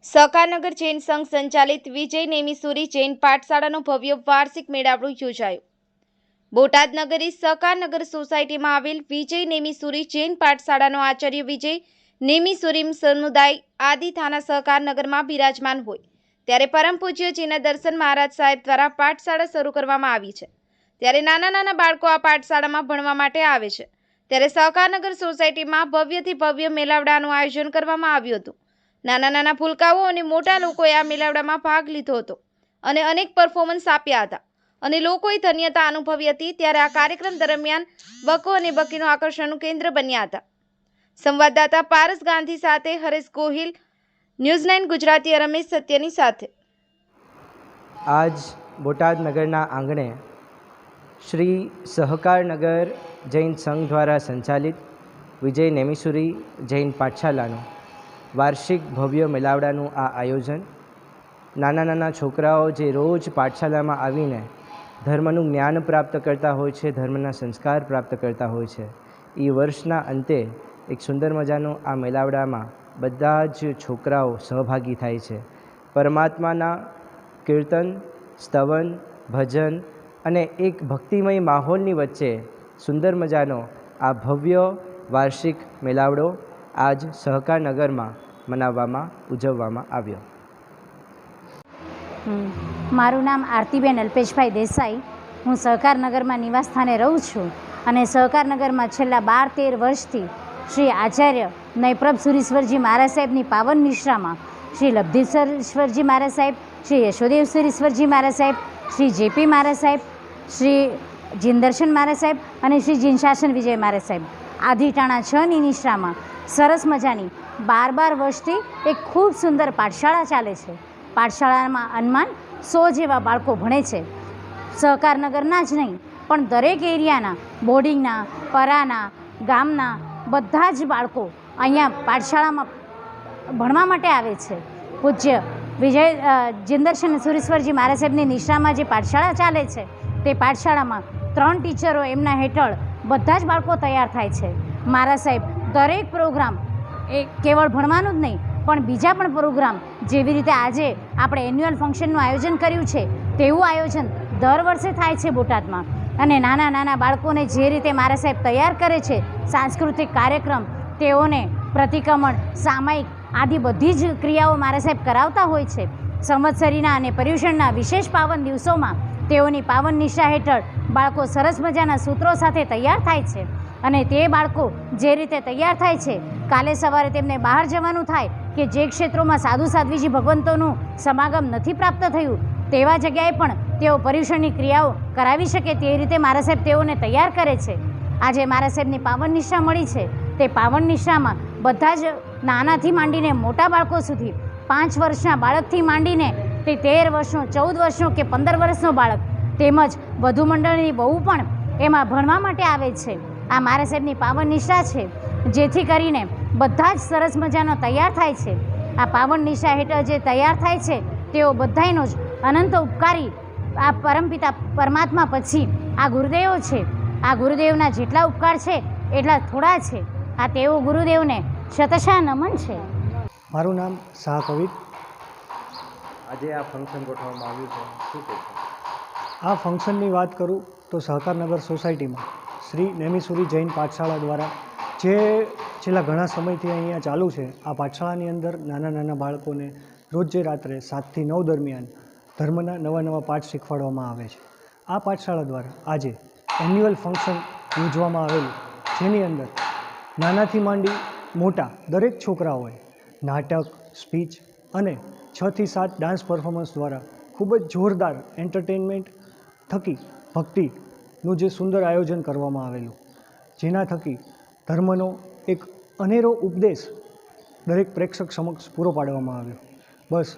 સહકારનગર જૈન સંઘ સંચાલિત વિજય નેમિસુરી જૈન પાઠશાળાનો ભવ્ય વાર્ષિક મેળાવડો યોજાયો. બોટાદ નગરી સહકારનગર સોસાયટીમાં આવેલ વિજય નેમિસુરી જૈન પાઠશાળાનો આચાર્ય વિજય નેમિસુરી સમુદાય આદિ થાના સહકારનગરમાં બિરાજમાન હોય ત્યારે પરમ પૂજ્ય જીના દર્શન મહારાજ સાહેબ દ્વારા પાઠશાળા શરૂ કરવામાં આવી છે. ત્યારે નાના બાળકો આ પાઠશાળામાં ભણવા માટે આવે છે. ત્યારે સહકારનગર સોસાયટીમાં ભવ્યથી ભવ્ય મેળાવડાનું આયોજન કરવામાં આવ્યું હતું. નાના ભૂલકાઓ અને મોટા લોકોએ આ મેળાવડામાં ભાગ લીધો હતો અને અનેક પરફોર્મન્સ આપ્યા હતા અને લોકોએ ધન્યતા અનુભવી હતી. ત્યારે આ કાર્યક્રમ દરમિયાન બકો અને બકીનું આકર્ષણનું કેન્દ્ર બન્યા હતા. સંવાદદાતા પારસ ગાંધી સાથે હરેશ ગોહિલ, ન્યૂઝ 9 ગુજરાતી રમેશ સત્યની સાથે. આજ બોટાદ નગરના આંગણે શ્રી સહકારનગર જૈન સંઘ દ્વારા સંચાલિત વિજય નેમિસુરી જૈન પાઠશાલાનું વાર્ષિક ભવ્ય મેળાવડાનું આ આયોજન નાના છોકરાઓ જે રોજ પાઠશાલામાં આવીને ધર્મનું જ્ઞાન પ્રાપ્ત કરતા હોય છે, ધર્મના સંસ્કાર પ્રાપ્ત કરતા હોય છે, એ વર્ષના અંતે એક સુંદર મજાનું આ મેળાવડામાં બધા જ છોકરાઓ સહભાગી થાય છે. પરમાત્માના કીર્તન, સ્તવન, ભજન અને એક ભક્તિમય માહોલની વચ્ચે સુંદર મજાનો આ ભવ્ય વાર્ષિક મેળાવડો આજ સહકારનગરમાં ઉજવવામાં આવ્યો. મારું નામ આરતીબેન અલ્પેશભાઈ દેસાઈ. હું સહકારનગરમાં નિવાસ સ્થાને રહું છું અને સહકારનગરમાં છેલ્લા 12-13 વર્ષથી શ્રી આચાર્ય નયપ્રભ સુરીશ્વરજી મહારાજ સાહેબની પાવન નિશ્રામાં શ્રી લબ્ધેશ્વરજી મહારાજ સાહેબ, શ્રી યશોદેવ સુરીશ્વરજી મહારાજ સાહેબ, શ્રી જેપી મહારાજ સાહેબ, શ્રી જીનદર્શન મહારાજ સાહેબ અને શ્રી જીનશાસન વિજય મહારાજ સાહેબ આદિટાણા 6ની નિશ્રામાં સરસ મજાની 12 વર્ષથી એક ખૂબ સુંદર પાઠશાળા ચાલે છે. પાઠશાળામાં અનુમાન 100 જેવા બાળકો ભણે છે. સહકારનગરના જ નહીં પણ દરેક એરિયાના, બોર્ડિંગના, પરાના, ગામના બધા જ બાળકો અહીંયા પાઠશાળામાં ભણવા માટે આવે છે. પૂજ્ય વિજય જીનદર્શન સુરેશ્વરજી મહારાજ સાહેબની નિશ્રામાં જે પાઠશાળા ચાલે છે તે પાઠશાળામાં 3 ટીચરો એમના હેઠળ બધા જ બાળકો તૈયાર થાય છે. મહારાજ સાહેબ દરેક પ્રોગ્રામ એ કેવળ ભણવાનું જ નહીં પણ બીજા પણ પ્રોગ્રામ, જેવી રીતે આજે આપણે એન્યુઅલ ફંક્શનનું આયોજન કર્યું છે તેવું આયોજન દર વર્ષે થાય છે બોટાદમાં. અને નાના બાળકોને જે રીતે મહારાજ સાહેબ તૈયાર કરે છે, સાંસ્કૃતિક કાર્યક્રમ, તેઓને પ્રતિક્રમણ, સામાયિક આદિ બધી જ ક્રિયાઓ મહારાજ સાહેબ કરાવતા હોય છે. સંવત્સરીના અને પર્યુષણના વિશેષ પાવન દિવસોમાં તેઓની પાવન નિષ્ઠા હેઠળ બાળકો સરસ મજાના સૂત્રો સાથે તૈયાર થાય છે. અને તે બાળકો જે રીતે તૈયાર થાય છે, કાલે સવારે તેમને બહાર જવાનું થાય કે જે ક્ષેત્રોમાં સાધુ સાધ્વીજી ભગવંતોનું સમાગમ નથી પ્રાપ્ત થયું તેવા જગ્યાએ પણ તેઓ પર્યુષણની ક્રિયાઓ કરાવી શકે તે રીતે મહારાજ સાહેબ તેઓને તૈયાર કરે છે. આજે મહારાજ સાહેબની પાવન નિષ્ઠા મળી છે તે પાવન નિષ્ઠામાં બધા જ નાનાથી માંડીને મોટા બાળકો સુધી, 5 વર્ષના બાળકથી માંડીને તે 13 વર્ષનો, 14 વર્ષનો કે 15 વર્ષનો બાળક તેમજ વધુ મંડળની બહુ પણ એમાં ભણવા માટે આવે છે. આ મહારાજ સાહેબની પાવન નિષ્ઠા છે જેથી કરીને બધા જ સરસ મજાનો તૈયાર થાય છે. આ પાવન નિષ્ઠા હેઠળ જે તૈયાર થાય છે તેઓ બધાયનો જ અનંત ઉપકારી આ પરમપિતા પરમાત્મા પછી આ ગુરુદેવો છે. આ ગુરુદેવના જેટલા ઉપકાર છે એટલા થોડા છે. આ તેઓ ગુરુદેવને શતશા નમન છે. મારું નામ શાહ કવિત. આજે આ ફંક્શન ગોઠવવામાં આવ્યું છે, શું કહેશો? આ ફંક્શનની વાત કરું તો સહકારનગર સોસાયટીમાં શ્રી નેમિસુરી જૈન પાઠશાળા દ્વારા જે છેલ્લા ઘણા સમયથી અહીંયા ચાલુ છે, આ પાઠશાળાની અંદર નાના બાળકોને રોજે રાત્રે 7 થી 9 દરમિયાન ધર્મના નવા પાઠ શીખવાડવામાં આવે છે. આ પાઠશાળા દ્વારા આજે એન્યુઅલ ફંક્શન યોજવામાં આવેલું, જેની અંદર નાનાથી માંડી મોટા દરેક છોકરાઓએ નાટક, સ્પીચ અને 6 થી 7 ડાન્સ પરફોર્મન્સ દ્વારા ખૂબ જ જોરદાર એન્ટરટેનમેન્ટ થકી ભક્તિનું જે સુંદર આયોજન કરવામાં આવેલું, જેના થકી ધર્મનો એક અનેરો ઉપદેશ દરેક પ્રેક્ષક સમક્ષ પૂરો પાડવામાં આવ્યો. બસ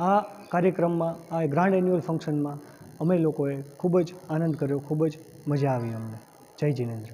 આ કાર્યક્રમમાં, આ ગ્રાન્ડ એન્યુઅલ ફંક્શનમાં અમે લોકોએ ખૂબ જ આનંદ કર્યો, ખૂબ જ મજા આવી અમને. જય જિનેન્દ્ર.